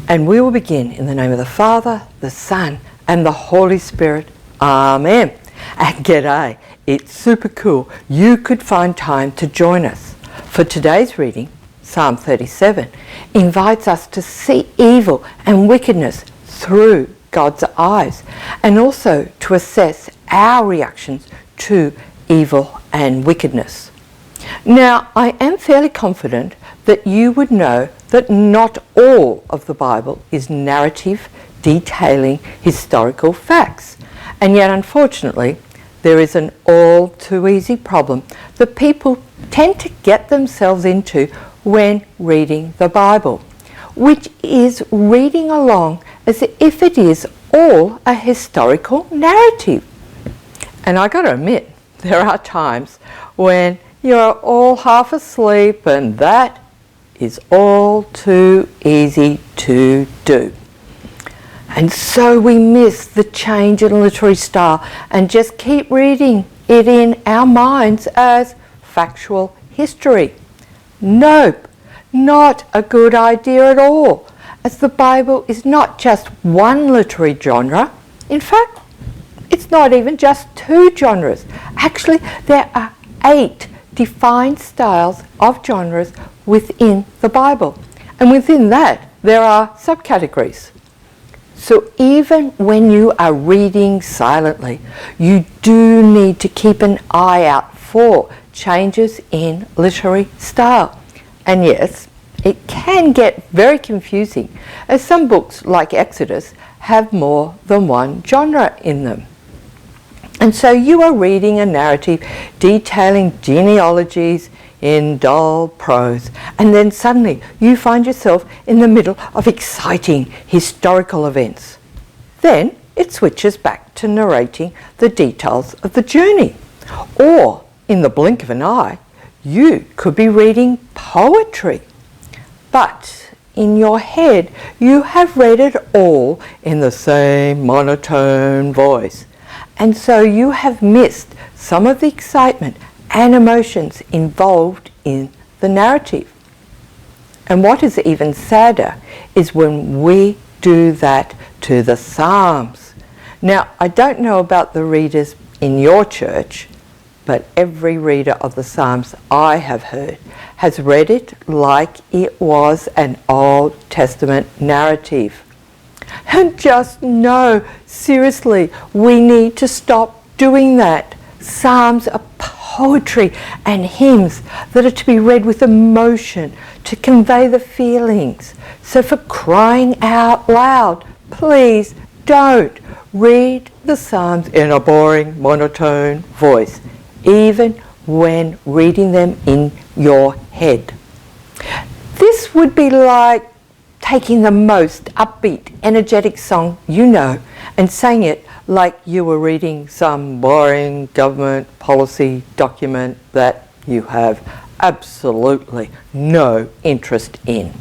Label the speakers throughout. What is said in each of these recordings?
Speaker 1: And we will begin in the name of the Father, the Son, and the Holy Spirit. Amen. And g'day, it's super cool you could find time to join us. For today's reading, Psalm 37 invites us to see evil and wickedness through God's eyes, and also to assess our reactions to evil and wickedness. Now, I am fairly confident that you would know that not all of the Bible is narrative detailing historical facts. And yet, unfortunately, there is an all too easy problem that people tend to get themselves into when reading the Bible, which is reading along as if it is all a historical narrative. And I got to admit, there are times when you're all half asleep, and that is all too easy to do. And so we miss the change in literary style and just keep reading it in our minds as factual history. Nope, not a good idea at all, as the Bible is not just one literary genre. In fact, it's not even just two genres. Actually, there are 8 defined styles of genres within the Bible. And within that, there are subcategories. So even when you are reading silently, you do need to keep an eye out for changes in literary style. And yes, it can get very confusing, as some books like Exodus have more than one genre in them. And so you are reading a narrative detailing genealogies in dull prose, and then suddenly you find yourself in the middle of exciting historical events. Then it switches back to narrating the details of the journey. Or, in the blink of an eye, you could be reading poetry. But in your head, you have read it all in the same monotone voice. And so you have missed some of the excitement and emotions involved in the narrative. And what is even sadder is when we do that to the Psalms. Now, I don't know about the readers in your church, but every reader of the Psalms I have heard has read it like it was an Old Testament narrative. And just no, seriously, we need to stop doing that. Psalms are poetry and hymns that are to be read with emotion, to convey the feelings. So for crying out loud, please don't read the Psalms in a boring, monotone voice, even when reading them in your head. This would be like taking the most upbeat, energetic song you know and saying it like you were reading some boring government policy document that you have absolutely no interest in.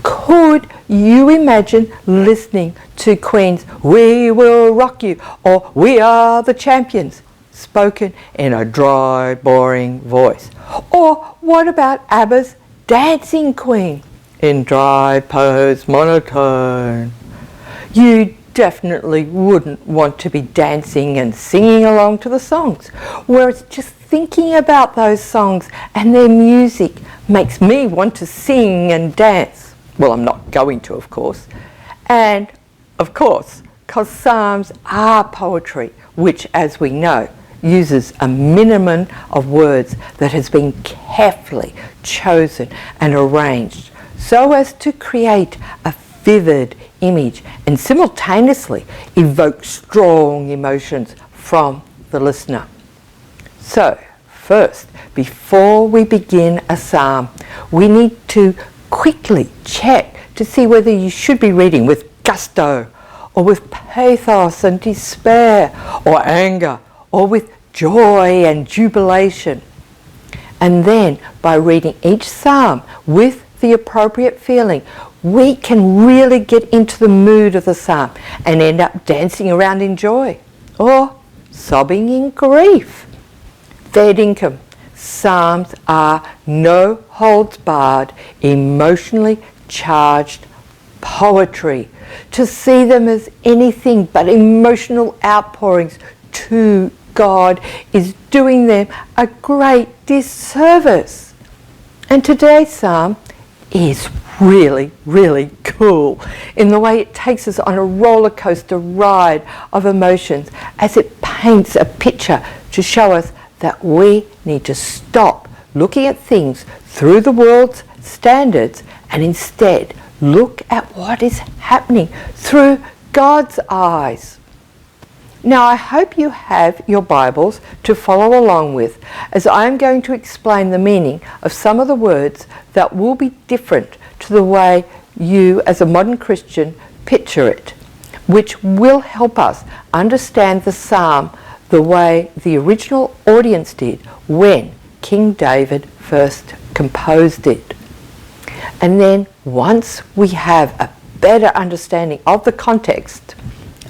Speaker 1: Could you imagine listening to Queen's "We Will Rock You" or "We Are the Champions" spoken in a dry, boring voice? Or what about ABBA's "Dancing Queen" in dry pose monotone? You definitely wouldn't want to be dancing and singing along to the songs, whereas just thinking about those songs and their music makes me want to sing and dance. Well, I'm not going to, of course. And, of course, because Psalms are poetry, which, as we know, uses a minimum of words that has been carefully chosen and arranged so as to create a vivid image and simultaneously evoke strong emotions from the listener. So, first, before we begin a psalm, we need to quickly check to see whether you should be reading with gusto, or with pathos and despair, or anger, or with joy and jubilation. And then, by reading each psalm with the appropriate feeling, we can really get into the mood of the psalm and end up dancing around in joy or sobbing in grief. Fair dinkum, psalms are no holds barred, emotionally charged poetry, to see them as anything but emotional outpourings to God is doing them a great disservice. And today's psalm is really, really cool in the way it takes us on a roller coaster ride of emotions as it paints a picture to show us that we need to stop looking at things through the world's standards and instead look at what is happening through God's eyes. Now, I hope you have your Bibles to follow along with, as I am going to explain the meaning of some of the words that will be different to the way you as a modern Christian picture it, which will help us understand the psalm the way the original audience did when King David first composed it. And then once we have a better understanding of the context,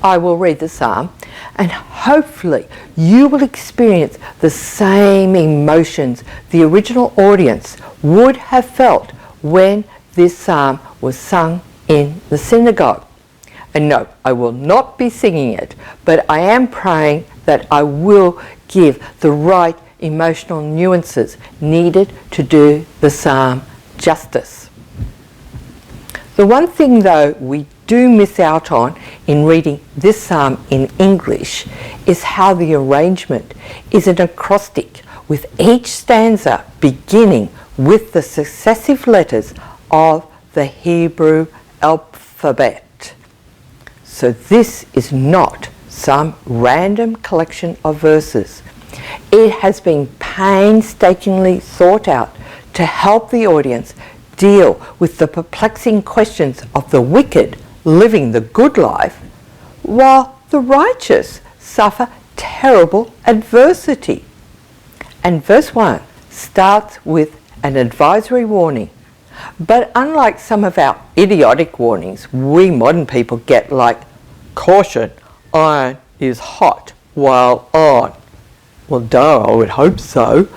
Speaker 1: I will read the psalm, and hopefully you will experience the same emotions the original audience would have felt when this psalm was sung in the synagogue. And no, I will not be singing it, but I am praying that I will give the right emotional nuances needed to do the psalm justice. The one thing, though, we do miss out on in reading this psalm in English is how the arrangement is an acrostic, with each stanza beginning with the successive letters of the Hebrew alphabet. So this is not some random collection of verses. It has been painstakingly thought out to help the audience deal with the perplexing questions of the wicked living the good life, while the righteous suffer terrible adversity. And verse 1 starts with an advisory warning. But unlike some of our idiotic warnings we modern people get, like, caution, iron is hot while on. Well, duh, I would hope so.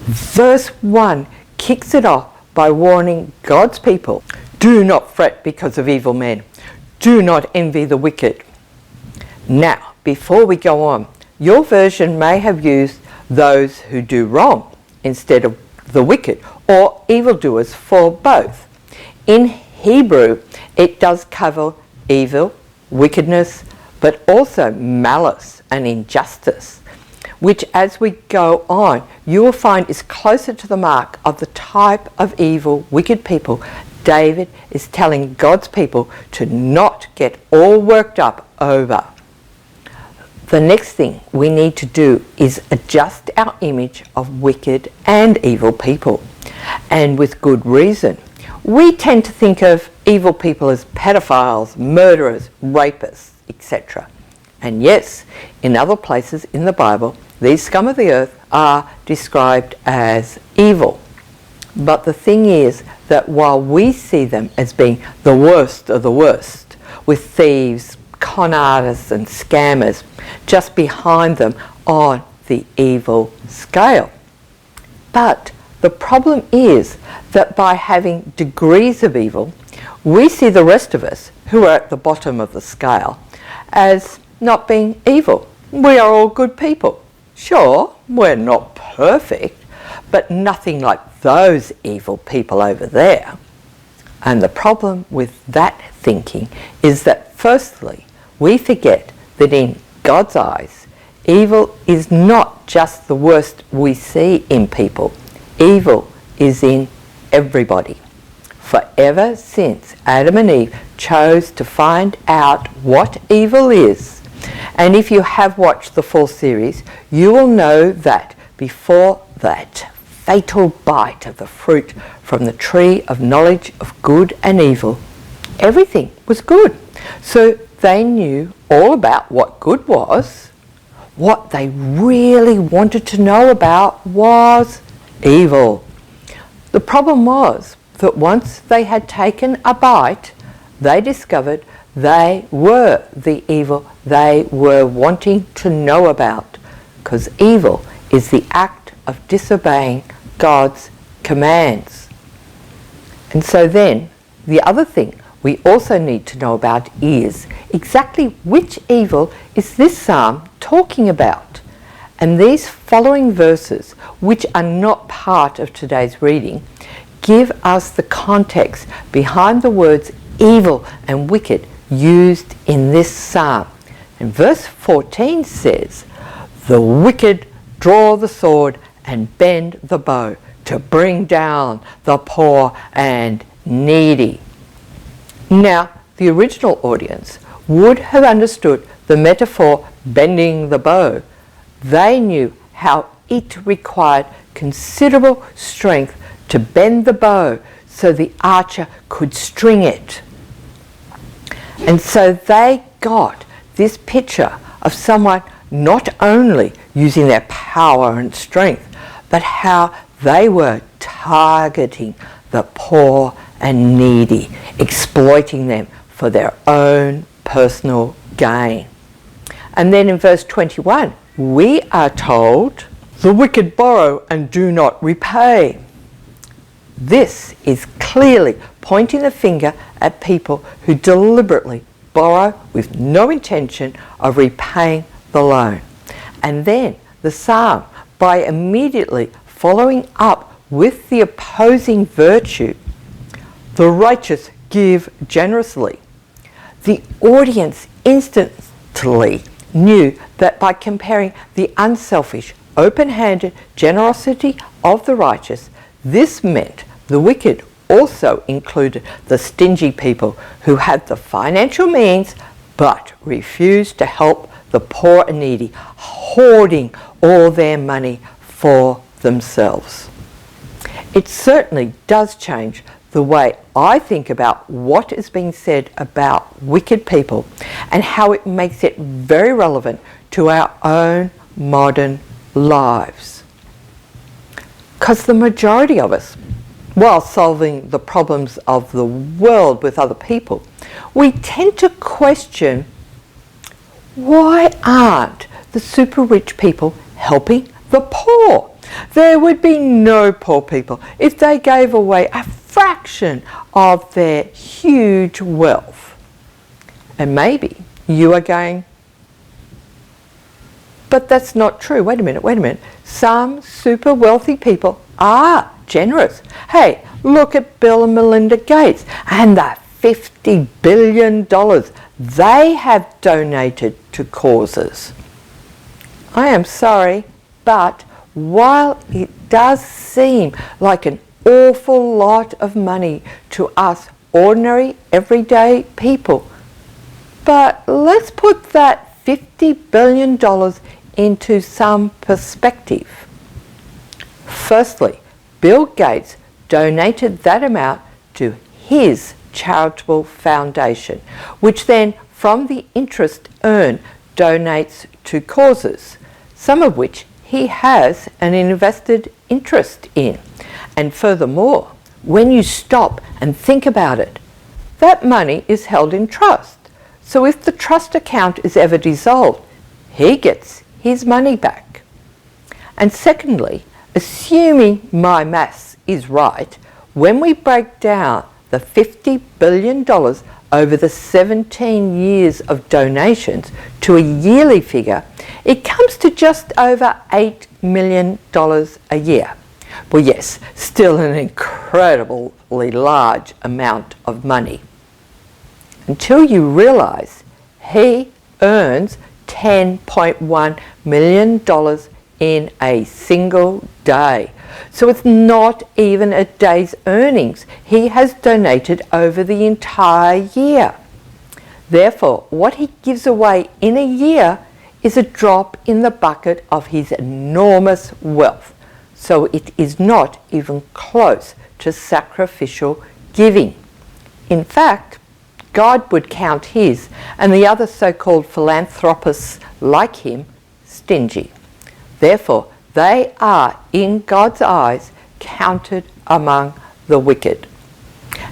Speaker 1: Verse 1 kicks it off by warning God's people, do not fret because of evil men. Do not envy the wicked. Now, before we go on, your version may have used those who do wrong instead of the wicked, or evildoers for both. In Hebrew, it does cover evil, wickedness, but also malice and injustice, which as we go on, you will find is closer to the mark of the type of evil, wicked people David is telling God's people to not get all worked up over. The next thing we need to do is adjust our image of wicked and evil people, and with good reason. We tend to think of evil people as pedophiles, murderers, rapists, etc. And yes, in other places in the Bible, these scum of the earth are described as evil. But the thing is that while we see them as being the worst of the worst, with thieves, con artists and scammers just behind them on the evil scale. But the problem is that by having degrees of evil, we see the rest of us, who are at the bottom of the scale, as not being evil. We are all good people. Sure, we're not perfect, but nothing like those evil people over there. And the problem with that thinking is that firstly, we forget that in God's eyes, evil is not just the worst we see in people. Evil is in everybody. For ever since Adam and Eve chose to find out what evil is, and if you have watched the full series, you will know that before that fatal bite of the fruit from the tree of knowledge of good and evil, everything was good. So they knew all about what good was. What they really wanted to know about was evil. The problem was that once they had taken a bite, they discovered they were the evil they were wanting to know about, because evil is the act of disobeying God's commands. And so then, the other thing we also need to know about is exactly which evil is this psalm talking about. And these following verses, which are not part of today's reading, give us the context behind the words evil and wicked used in this psalm. And verse 14 says, "The wicked draw the sword and bend the bow to bring down the poor and needy." Now, the original audience would have understood the metaphor bending the bow. They knew how it required considerable strength to bend the bow so the archer could string it. And so they got this picture of someone not only using their power and strength, but how they were targeting the poor and needy, exploiting them for their own personal gain. And then in verse 21, we are told, "The wicked borrow and do not repay." This is clearly pointing the finger at people who deliberately borrow with no intention of repaying the loan. And then the psalm, by immediately following up with the opposing virtue, "The righteous give generously." The audience instantly knew that by comparing the unselfish, open-handed generosity of the righteous, this meant the wicked also included the stingy people who had the financial means but refused to help the poor and needy, hoarding all their money for themselves. It certainly does change the way I think about what is being said about wicked people and how it makes it very relevant to our own modern lives. Because the majority of us, while solving the problems of the world with other people, we tend to question, why aren't the super rich people helping the poor? There would be no poor people if they gave away a fraction of their huge wealth. And maybe you are going, but that's not true. Wait a minute. Some super wealthy people are generous. Hey, look at Bill and Melinda Gates and the $50 billion they have donated to causes. I am sorry, but while it does seem like an awful lot of money to us ordinary, everyday people, but let's put that $50 billion into some perspective. Firstly, Bill Gates donated that amount to his charitable foundation, which then, from the interest earned, donates to causes, some of which he has an invested interest in. And furthermore, when you stop and think about it, that money is held in trust. So if the trust account is ever dissolved, he gets his money back. And secondly, assuming my maths is right, when we break down the $50 billion over the 17 years of donations to a yearly figure, it comes to just over $8 million a year. Well, yes, still an incredibly large amount of money. Until you realise he earns $10.1 million in a single day. So it's not even a day's earnings he has donated over the entire year. Therefore, what he gives away in a year is a drop in the bucket of his enormous wealth. So it is not even close to sacrificial giving. In fact, God would count his and the other so-called philanthropists like him stingy. Therefore, they are, in God's eyes, counted among the wicked.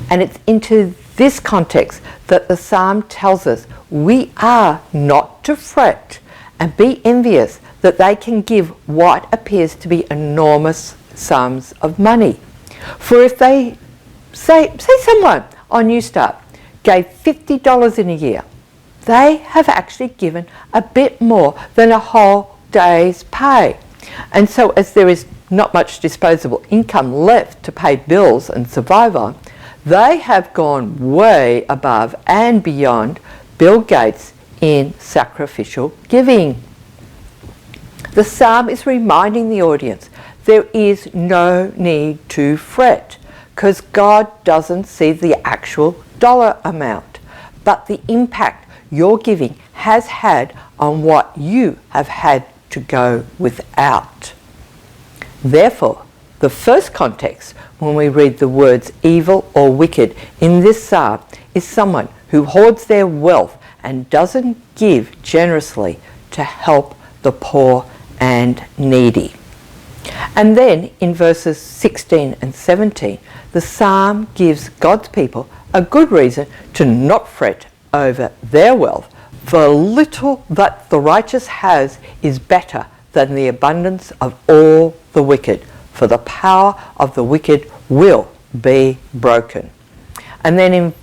Speaker 1: And it's into this context that the psalm tells us we are not to fret and be envious that they can give what appears to be enormous sums of money. For if they, say someone on New Start gave $50 in a year, they have actually given a bit more than a whole day's pay. And so as there is not much disposable income left to pay bills and survive on, they have gone way above and beyond Bill Gates in sacrificial giving. The psalm is reminding the audience there is no need to fret, because God doesn't see the actual dollar amount, but the impact your giving has had on what you have had to go without. Therefore, the first context when we read the words evil or wicked in this psalm is someone who hoards their wealth and doesn't give generously to help the poor and needy. And then in verses 16 and 17, the psalm gives God's people a good reason to not fret over their wealth. The little that the righteous has is better than the abundance of all the wicked, for the power of the wicked will be broken. And then in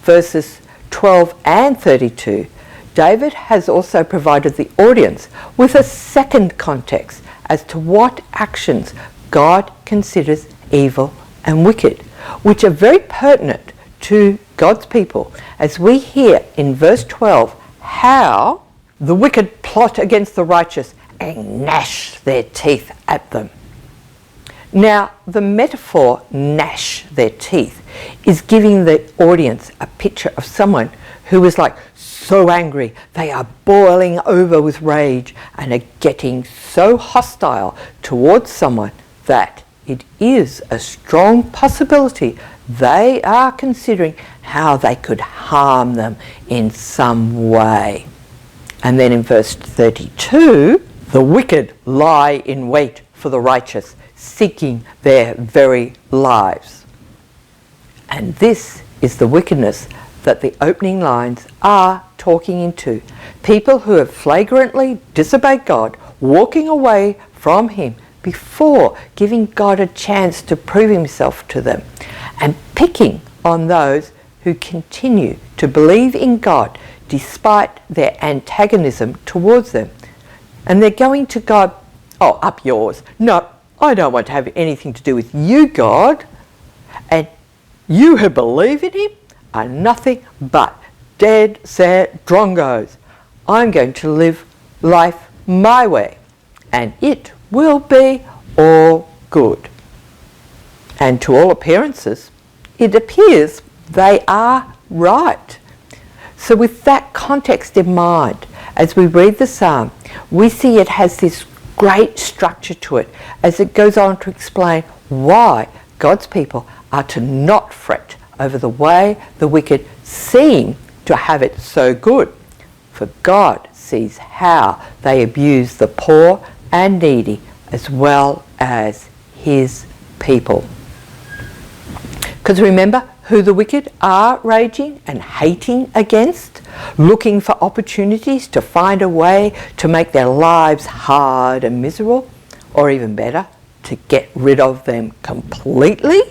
Speaker 1: verses 12 and 32, David has also provided the audience with a second context as to what actions God considers evil and wicked, which are very pertinent to God's people, as we hear in verse 12 how the wicked plot against the righteous and gnash their teeth at them. Now, the metaphor gnash their teeth is giving the audience a picture of someone who is like so angry they are boiling over with rage and are getting so hostile towards someone that it is a strong possibility they are considering how they could harm them in some way. And then in verse 32, the wicked lie in wait for the righteous, seeking their very lives. And this is the wickedness that the opening lines are talking into. People who have flagrantly disobeyed God, walking away from Him before giving God a chance to prove Himself to them, and picking on those who continue to believe in God despite their antagonism towards them. And they're going to God, oh, up yours. No, I don't want to have anything to do with you, God. And you who believe in Him are nothing but dead set drongos. I'm going to live life my way, and it will be all good. And to all appearances, it appears they are right. So with that context in mind, as we read the psalm, we see it has this great structure to it as it goes on to explain why God's people are to not fret over the way the wicked seem to have it so good. For God sees how they abuse the poor and needy as well as His people. Because remember who the wicked are raging and hating against, looking for opportunities to find a way to make their lives hard and miserable, or even better, to get rid of them completely?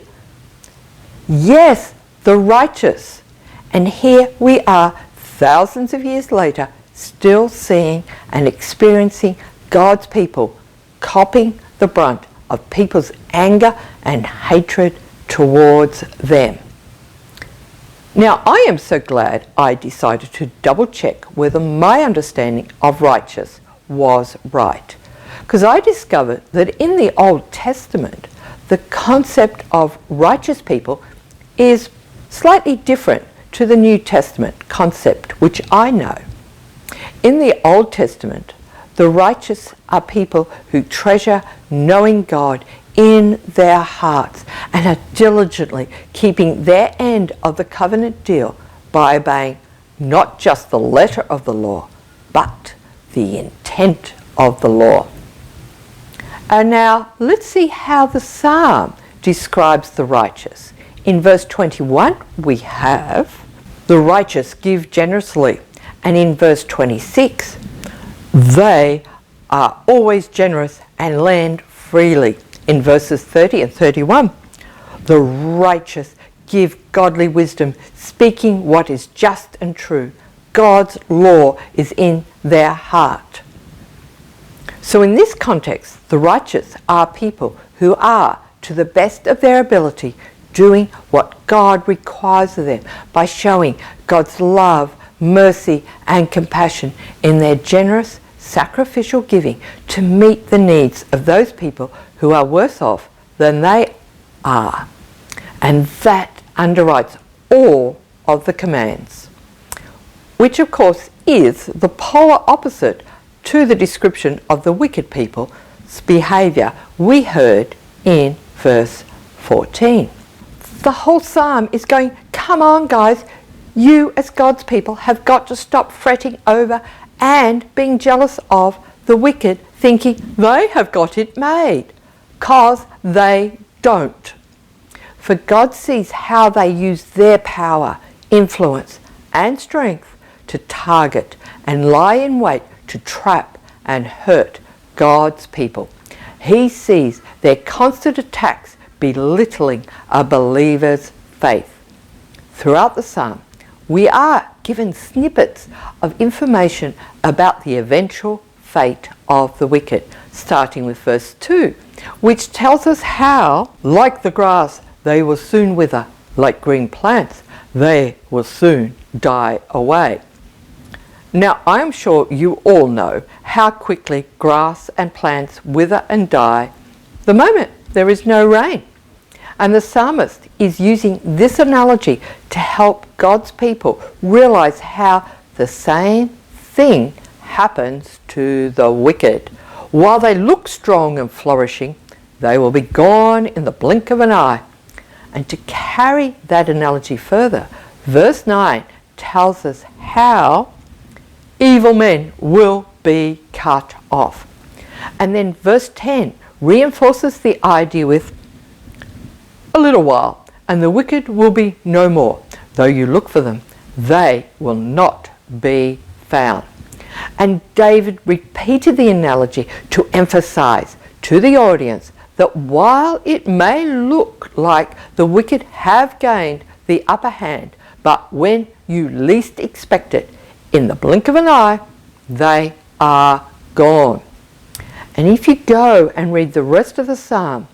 Speaker 1: Yes, the righteous. And here we are, thousands of years later, still seeing and experiencing God's people copping the brunt of people's anger and hatred towards them. Now, I am so glad I decided to double check whether my understanding of righteous was right, because I discovered that in the Old Testament, the concept of righteous people is slightly different to the New Testament concept, which I know. In the Old Testament, the righteous are people who treasure knowing God in their hearts and are diligently keeping their end of the covenant deal by obeying not just the letter of the law, but the intent of the law. And now let's see how the psalm describes the righteous. In verse 21 we have, the righteous give generously. And in verse 26, they are always generous and lend freely. In verses 30 and 31, the righteous give godly wisdom, speaking what is just and true. God's law is in their heart. So in this context, the righteous are people who are, to the best of their ability, doing what God requires of them by showing God's love, mercy, and compassion in their generous, sacrificial giving to meet the needs of those people who are worse off than they are. And that underwrites all of the commands, which of course is the polar opposite to the description of the wicked people's behaviour we heard in verse 14. The whole psalm is going, come on guys, you as God's people have got to stop fretting over and being jealous of the wicked, thinking they have got it made, because they don't. For God sees how they use their power, influence and strength to target and lie in wait to trap and hurt God's people. He sees their constant attacks belittling a believer's faith. Throughout the psalm, we are given snippets of information about the eventual fate of the wicked, starting with verse 2, which tells us how, like the grass, they will soon wither, like green plants, they will soon die away. Now, I'm sure you all know how quickly grass and plants wither and die the moment there is no rain. And the psalmist is using this analogy to help God's people realize how the same thing happens to the wicked. While they look strong and flourishing, they will be gone in the blink of an eye. And to carry that analogy further, verse 9 tells us how evil men will be cut off. And then verse 10 reinforces the idea with a little while, and the wicked will be no more. Though you look for them, they will not be found. And David repeated the analogy to emphasize to the audience that while it may look like the wicked have gained the upper hand, but when you least expect it, in the blink of an eye, they are gone. And if you go and read the rest of the psalm,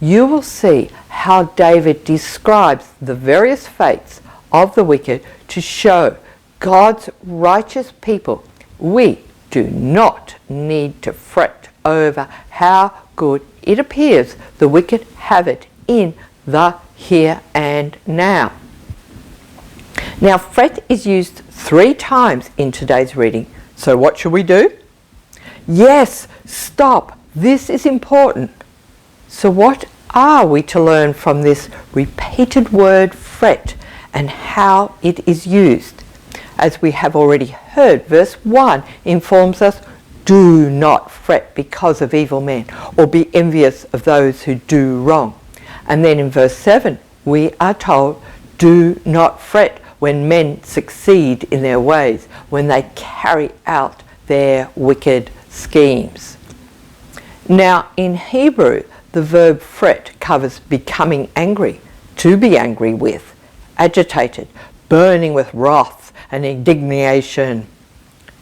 Speaker 1: you will see how David describes the various fates of the wicked to show God's righteous people. We do not need to fret over how good it appears the wicked have it in the here and now. Now, fret is used 3 times in today's reading. So what should we do? Yes, stop. This is important. So what are we to learn from this repeated word fret and how it is used? As we have already heard, verse 1 informs us, do not fret because of evil men, or be envious of those who do wrong. And then in verse 7, we are told, do not fret when men succeed in their ways, when they carry out their wicked schemes. Now, in Hebrew, the verb fret covers becoming angry, to be angry with, agitated, burning with wrath and indignation,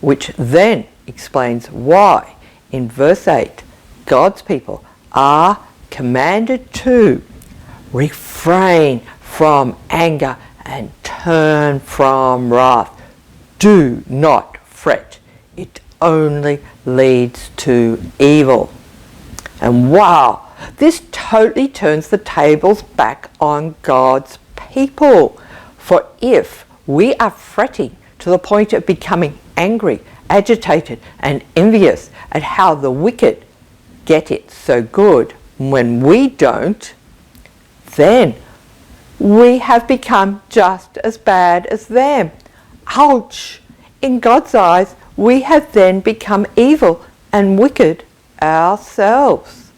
Speaker 1: which then explains why, in verse 8, God's people are commanded to refrain from anger and turn from wrath. Do not fret. It only leads to evil. And wow, this totally turns the tables back on God's people. For if we are fretting to the point of becoming angry, agitated and envious at how the wicked get it so good when we don't, then we have become just as bad as them. Ouch! In God's eyes, we have then become evil and wicked ourselves.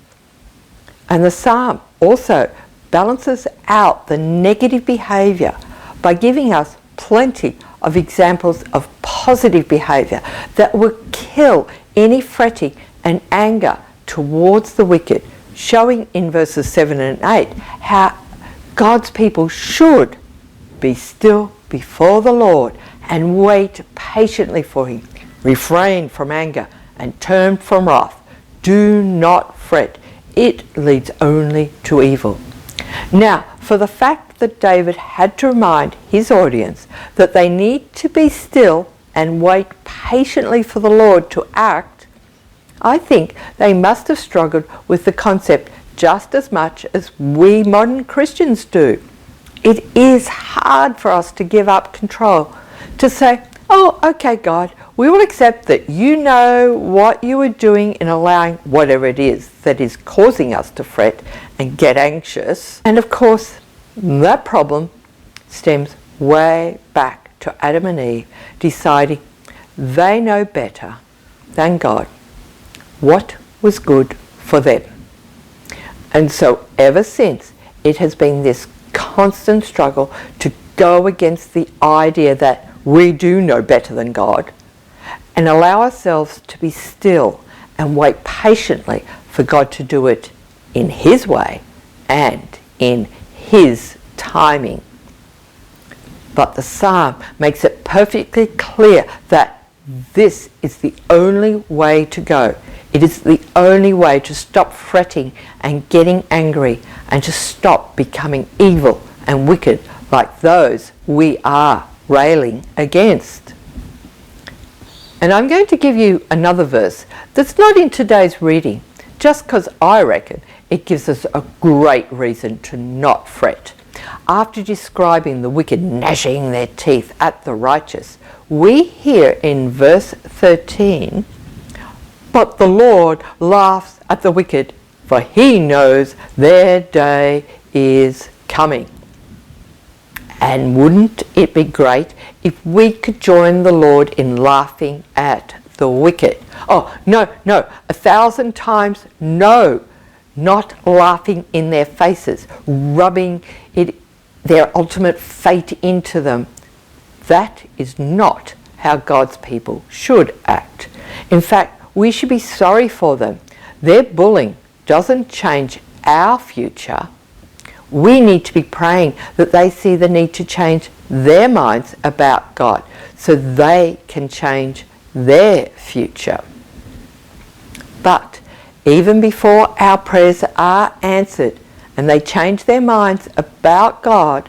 Speaker 1: And the psalm also balances out the negative behaviour by giving us plenty of examples of positive behaviour that will kill any fretting and anger towards the wicked, showing in verses 7 and 8 how God's people should be still before the Lord and wait patiently for him. Refrain from anger and turn from wrath. Do not fret. It leads only to evil. Now, for the fact that David had to remind his audience that they need to be still and wait patiently for the Lord to act, I think they must have struggled with the concept just as much as we modern Christians do. It is hard for us to give up control, to say, oh, okay, God, we will accept that you know what you are doing in allowing whatever it is that is causing us to fret and get anxious. And of course, that problem stems way back to Adam and Eve deciding they know better than God what was good for them. And so ever since, it has been this constant struggle to go against the idea that we do know better than God and allow ourselves to be still and wait patiently for God to do it in his way and in his timing. But the psalm makes it perfectly clear that this is the only way to go. It is the only way to stop fretting and getting angry and to stop becoming evil and wicked like those we are railing against. And I'm going to give you another verse that's not in today's reading, just because I reckon it gives us a great reason to not fret. After describing the wicked gnashing their teeth at the righteous, we hear in verse 13, "But the Lord laughs at the wicked, for he knows their day is coming." And wouldn't it be great if we could join the Lord in laughing at the wicked? Oh, no, 1,000 times no. Not laughing in their faces, rubbing their ultimate fate into them. That is not how God's people should act. In fact, we should be sorry for them. Their bullying doesn't change our future. We need to be praying that they see the need to change their minds about God so they can change their future. But even before our prayers are answered and they change their minds about God,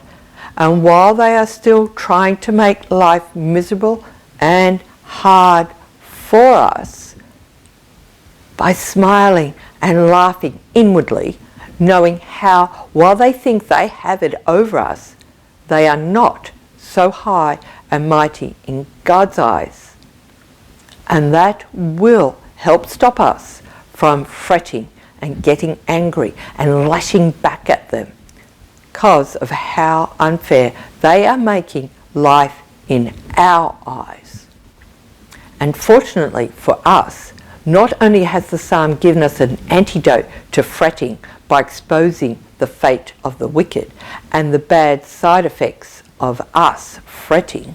Speaker 1: and while they are still trying to make life miserable and hard for us, by smiling and laughing inwardly, knowing how, while they think they have it over us, they are not so high and mighty in God's eyes. And that will help stop us from fretting and getting angry and lashing back at them because of how unfair they are making life in our eyes. And fortunately for us, not only has the psalm given us an antidote to fretting by exposing the fate of the wicked and the bad side effects of us fretting,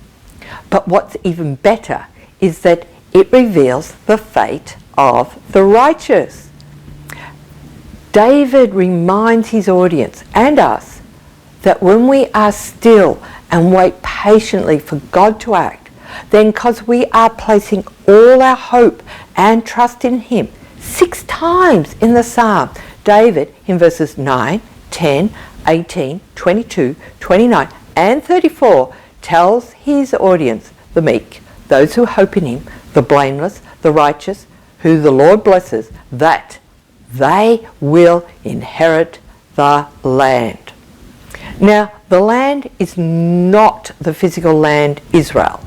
Speaker 1: but what's even better is that it reveals the fate of the righteous. David reminds his audience and us that when we are still and wait patiently for God to act, then because we are placing all our hope and trust in him, 6 times in the psalm, David in verses 9, 10, 18, 22, 29 and 34 tells his audience, the meek, those who hope in him, the blameless, the righteous, who the Lord blesses, that they will inherit the land. Now, the land is not the physical land Israel,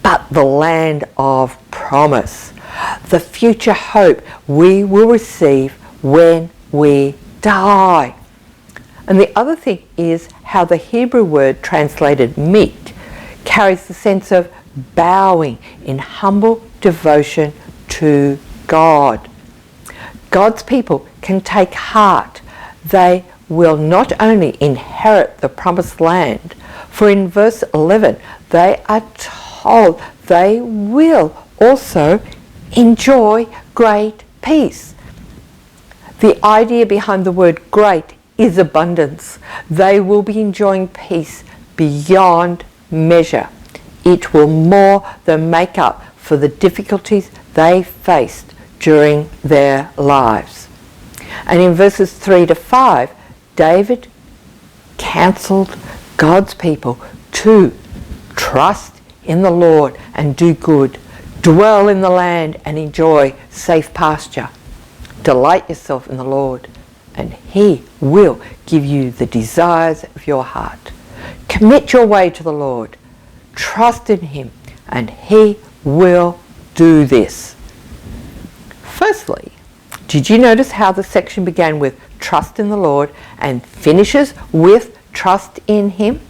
Speaker 1: but the land of promise, the future hope we will receive when we die. And the other thing is how the Hebrew word translated meek carries the sense of bowing in humble devotion to God. God's people can take heart. They will not only inherit the promised land, for in verse 11 they are told they will also enjoy great peace. The idea behind the word great is abundance. They will be enjoying peace beyond measure. It will more than make up for the difficulties they faced during their lives. And in verses 3 to 5, David counseled God's people to trust in the Lord and do good, dwell in the land and enjoy safe pasture. Delight yourself in the Lord, and He will give you the desires of your heart. Commit your way to the Lord. Trust in Him, and He will do this. Firstly, did you notice how the section began with trust in the Lord and finishes with trust in Him?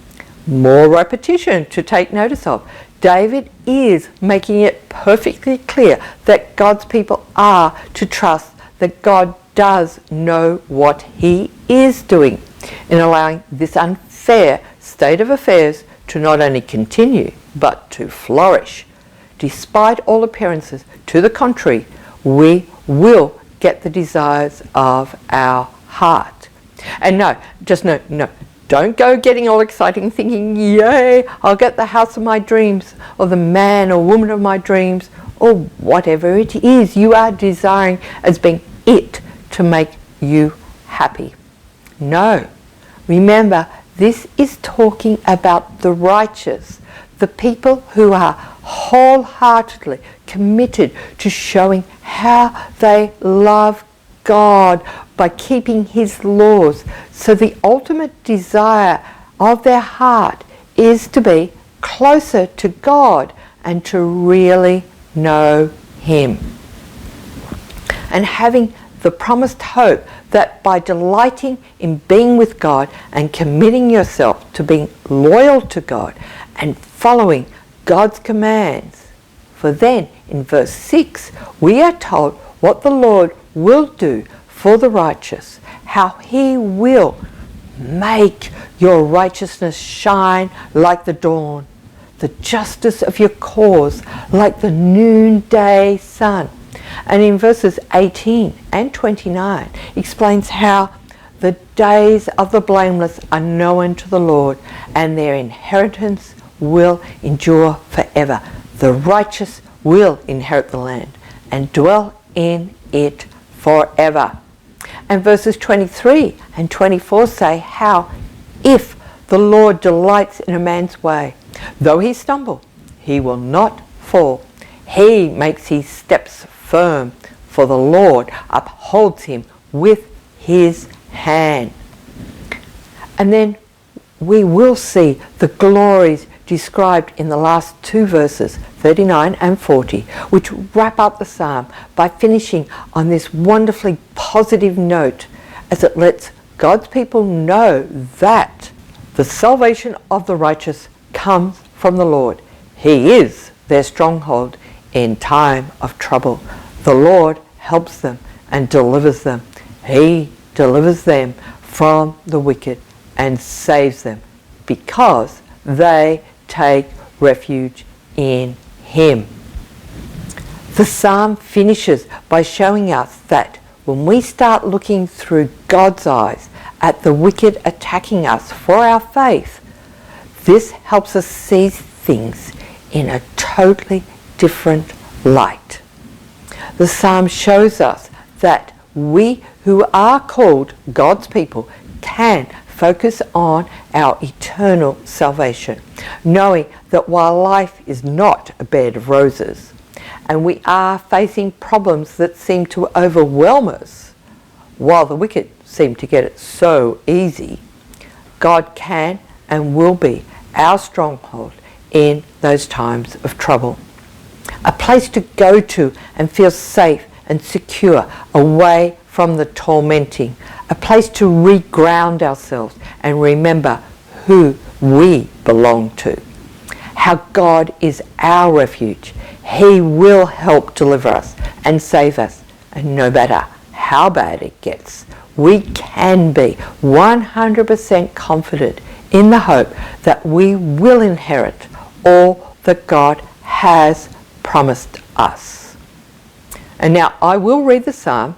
Speaker 1: More repetition to take notice of. David is making it perfectly clear that God's people are to trust that God does know what He is doing in allowing this unfair state of affairs to not only continue but to flourish. Despite all appearances to the contrary, we will get the desires of our heart. And no, don't go getting all exciting thinking, yay, I'll get the house of my dreams, or the man or woman of my dreams, or whatever it is you are desiring as being it to make you happy. No. Remember, this is talking about the righteous, the people who are wholeheartedly committed to showing how they love God by keeping His laws. So the ultimate desire of their heart is to be closer to God and to really know Him. And having the promised hope that by delighting in being with God and committing yourself to being loyal to God and following God's commands. For then, in verse 6, we are told what the Lord will do for the righteous, how He will make your righteousness shine like the dawn, the justice of your cause like the noonday sun. And in verses 18 and 29 explains how the days of the blameless are known to the Lord, and their inheritance will endure forever. The righteous will inherit the land and dwell in it forever. And verses 23 and 24 say how if the Lord delights in a man's way, though he stumble, he will not fall. He makes his steps firm, for the Lord upholds him with His hand. And then we will see the glories described in the last two verses, 39 and 40, which wrap up the psalm by finishing on this wonderfully positive note as it lets God's people know that the salvation of the righteous comes from the Lord. He is their stronghold in time of trouble. The Lord helps them and delivers them. He delivers them from the wicked and saves them because they take refuge in Him. The psalm finishes by showing us that when we start looking through God's eyes at the wicked attacking us for our faith, this helps us see things in a totally different light. The psalm shows us that we who are called God's people can focus on our eternal salvation, knowing that while life is not a bed of roses, and we are facing problems that seem to overwhelm us, while the wicked seem to get it so easy, God can and will be our stronghold in those times of trouble. A place to go to and feel safe and secure away from the tormenting. A place to reground ourselves and remember who we belong to. How God is our refuge. He will help deliver us and save us. And no matter how bad it gets, we can be 100% confident in the hope that we will inherit all that God has promised us. And now I will read the psalm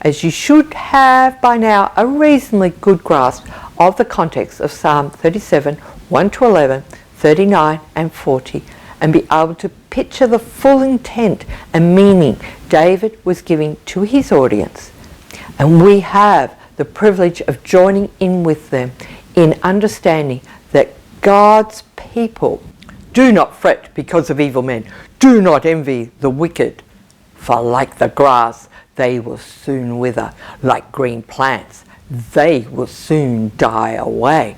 Speaker 1: as you should have by now a reasonably good grasp of the context of Psalm 37, 1 to 11, 39 and 40, and be able to picture the full intent and meaning David was giving to his audience. And we have the privilege of joining in with them in understanding that God's people do not fret because of evil men. Do not envy the wicked, for like the grass, they will soon wither. Like green plants, they will soon die away.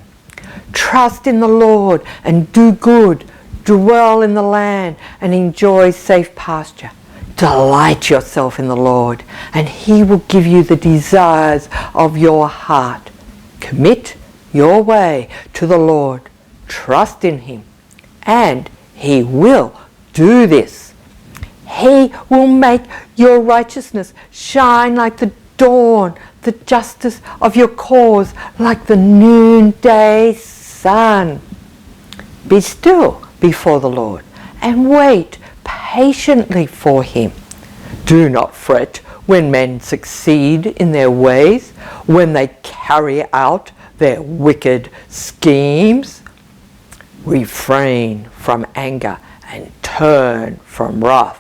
Speaker 1: Trust in the Lord and do good. Dwell in the land and enjoy safe pasture. Delight yourself in the Lord, and He will give you the desires of your heart. Commit your way to the Lord. Trust in Him, and He will do this. He will make your righteousness shine like the dawn, the justice of your cause like the noonday sun. Be still before the Lord and wait patiently for Him. Do not fret when men succeed in their ways, when they carry out their wicked schemes. Refrain from anger and turn from wrath.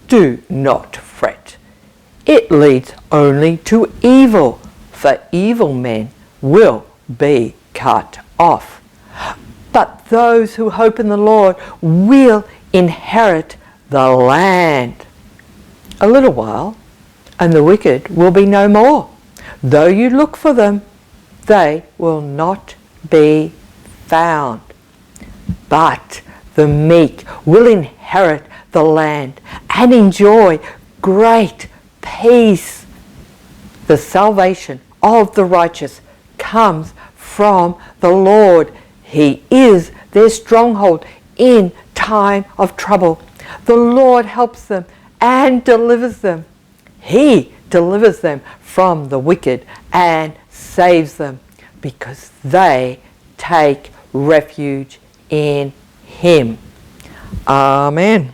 Speaker 1: Do not fret. It leads only to evil, for evil men will be cut off. But those who hope in the Lord will inherit the land. A little while, and the wicked will be no more. Though you look for them, they will not be found. But the meek will inherit the land and enjoy great peace. The salvation of the righteous comes from the Lord. He is their stronghold in time of trouble. The Lord helps them and delivers them. He delivers them from the wicked and saves them because they take refuge in Him. Amen.